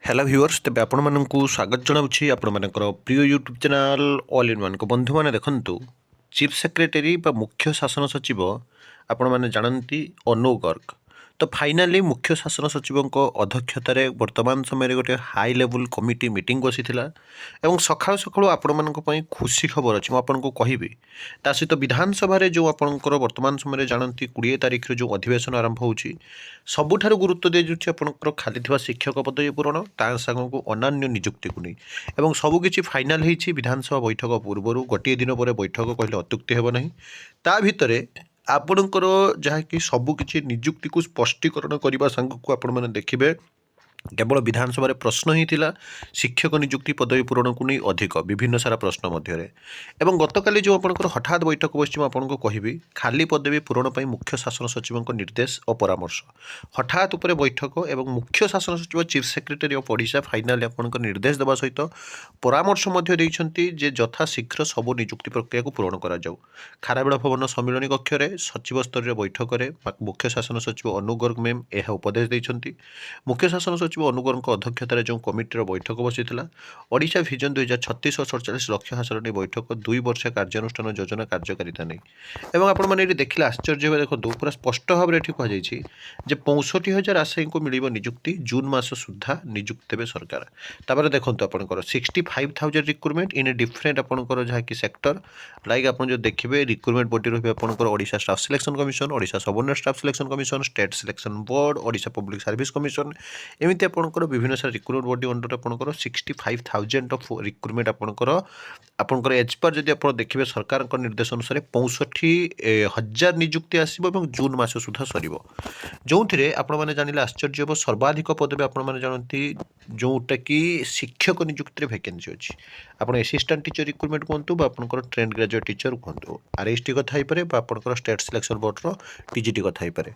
Hello viewers तेज आपण स्वागत जनावि आपण प्रिय YouTube channel all in one को बंधु मैंने देखु चीफ सेक्रेटरी मुख्य शासन सचिव आपण मैंने जानती अनु गर्ग तो फाइनाली मुख्य शासन सचिव अध्यक्षतार वर्तमान समय गोटे हाई लेवल कमिटी मीटिंग बसी सका सका आपण खुशी खबर अच्छी मुझे कहबी ता सहित विधानसभा जो आपंकर वर्तमान समय जानती 20 तारिख जो अधिवेशन आरंभ होची सबुठार गुरुत्व दी जाऊँगी आपंकर खाली शिक्षक पदवी पूरण ता सांग को अन्य निजुक्ति को नहीं एवं सबकि फाइनाल होती विधानसभा बैठक पूर्वर गोटे दिन पर बैठक कहले अत्युक्ति हेब नहीं ता भितर आपणकर जहाँकि सबकि निजुक्ति को स्पष्टीकरण करने सांग को आपण मैंने देखिए केवल विधानसभा प्रश्न ही थिला शिक्षक निजुक्ति पदवी पूरण को नहीं अधिक विभिन्न सारा प्रश्न मध्य एवं गतकाली जो आपंकर हठात बैठक बस आपको कहबी खाली पदवी पूरण पर मुख्य शासन सचिव निर्देश और परामर्श हठात उपर बैठक एवं मुख्य शासन सचिव chief secretary of Odisha finally आपंकर निर्देश देवा सहित परामर्श जे यथा शीघ्र सब निजुक्ति प्रक्रिया को पूरण करा जाऊ खारबेल भवन सम्मिलनी कक्ष में सचिव स्तर बैठक में मुख्य शासन सचिव अनु गर्ग मैम यह उपदेश देते मुख्य शासन सचिव अनुगरଙ୍କ अध्यक्षतार जो कमिटीर बैठक बसी ओडिशा विजन 2036 और 47 लक्ष्य हासिल नहीं बैठक 2 वर्ष कार्यानुष्ठान योजना कार्यकारिता नहीं एवं आपण मैंने देखिले आश्चर्य हुए देखो पूरा स्पष्ट भाव में कहुई 65,000 आशायी को मिल निजुक्ति जून मास सुधा निजुक्ति देवे सरकार तापर देखो आपंकर 65,000 रिक्रुटमेंट इन ए डिफरेंट आपंकर जहाँकि सेक्टर लाइक आप जो देखिए रिक्रुटमेंट बॉडी रही आपंकर Odisha staff selection commission Odisha subordinate staff selection commission state selection board Odisha public service commission एमती आपंकर विभिन्न सारा रिक्रुटमेंट बॉडी अंडर आपंकर 65,000 ऑफ रिक्रुटमेंट आपंकर एज पर जब आप देखिए सरकार निर्देश अनुसार 65,000 निजुक्ति आसो जून मास सुधा सर जो थे आपने जानिले आश्चर्य हम सर्वाधिक पदवी आपने जानती जोटा कि शिक्षक निजुक्ति वैकेंसी अच्छी आप असिस्टेंट टीचर रिक्रुटमेंट कहतु आपंकर ट्रेंड ग्रेजुएट टीचर कहतु आरएसटी कथा आपंकर स्टेट सिलेक्शन बोर्डर टीजीटी कथा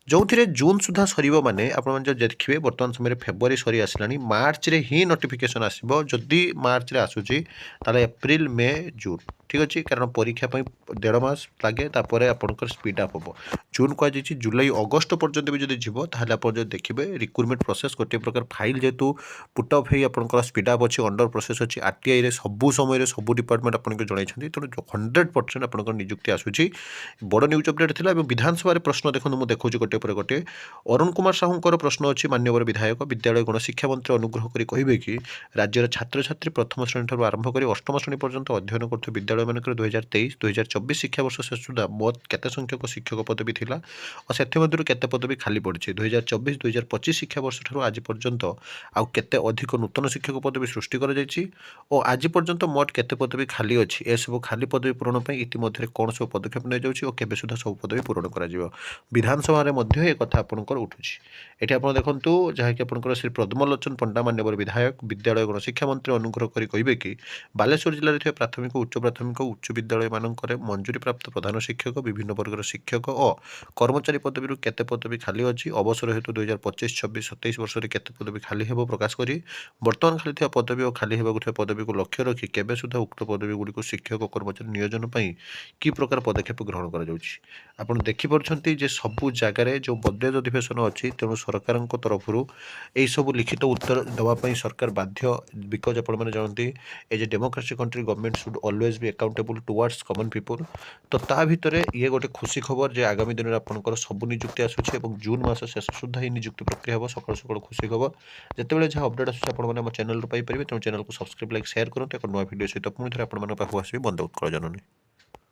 जो थे जून सुधा सर मैंने आपने देखिए बर्तमान समय फेब्रुआरी सरी आसला मार्च रे ही नोटिफिकेशन आसो जदि मार्च रे आसूची ताले एप्रिल मे जून ठीक अच्छे कारण परीक्षा 1.5 मास लगे तापर आपंकर स्पीड अप हम जून कहुई जुलाई अगस्ट पर्यंत भी जब जीव ताल आप देखिए रिक्रुटमेंट प्रोसेस गोटे प्रकार फाइल जेहेतु पुटअप हो आपंकर स्पीड अप अच्छी अंडर प्रोसेस अच्छी आरटीआई सबू समय सबू डिपार्टमेंट आपको जन तेणु 100% आपंकर निजुक्ति आसूची बड़ न्यूज अपडेट था विधानसभा प्रश्न देखो मुझे देखा गोटे पर गोटे अरुण कुमार साहूंकर प्रश्न अच्छी मान्यवर विधायक विद्यालय गणशिक्षा मंत्री अनुग्रह कर कहे कि राज्यर छात्र छात्री प्रथम श्रेणी आरंभ कर अष्टम श्रेणी पर्यंत अध्ययन कर विद्यालय मान 2023-2024 शिक्षावर्ष शेष सुधा मोट केते संख्यक शिक्षक पदवी थिला और से केते पदवी खाली पड़ी 2024-2025 शिक्षावर्ष आज पर्यंत आउ केते अधिक नूतन शिक्षक पदवी सृष्टि कर और आज पर्यंत मोट केते पदवी खाली अच्छी ए सब खाली पदवी पूरण इतिमध्य कौन सब पदक्षेप नहीं जाऊँगी और केबे सुधा सब पदवी पूरण कर विधानसभा एक कथा आपंकर उठुची ये आप देखूँ जहाँकि आपंकर श्री प्रद्युम्न लोचन पंडा मान्यवर विधायक विद्यालय गणशिक्षा मंत्री अनुग्रह कर कहे कि बालेश्वर जिले में प्राथमिक उच्च प्राथमिक उच्च विद्यालय मानक मंजूरी प्राप्त प्रधान शिक्षक विभिन्न वर्गर शिक्षक और कर्मचारी पदवी केते पदवी खाली अच्छी अवसर हेतु 2025-26-27 वर्ष में केते पदवी खाली हे प्रकाश कर बर्तमान खाली पदवी और खाली होगा पदवी को लक्ष्य रखी केबे सुधा उक्त पदवी गुड़ी शिक्षक और कर्मचारी नियोजन कि प्रकार पदक्षेप ग्रहण कर देखिपुंट सबू जगार जो बजेट अधिवेशन अच्छी तेणु सरकार तरफ यही सब लिखित उत्तर देवाई सरकार बाध्य बिकज आप जानते as a democracy country government should always be accountable towards common people तो ता भितर ये गोटे खुशी खबर जे आगामी दिन में आपंकर सब निजुक्ति आसूची जून मास शेष सुधा ही निजुक्ति प्रक्रिया हम सकाल सकाल खुशी खबर जितेबाला जहाँ अपडेट आसो चैनल पाइपर तेणु चैनल को सब्सक्राइब लाइक शेयर करूँ एक नुआ भिडियो सहित पुणी थे आपको आसबि बंद उत्कल जननी।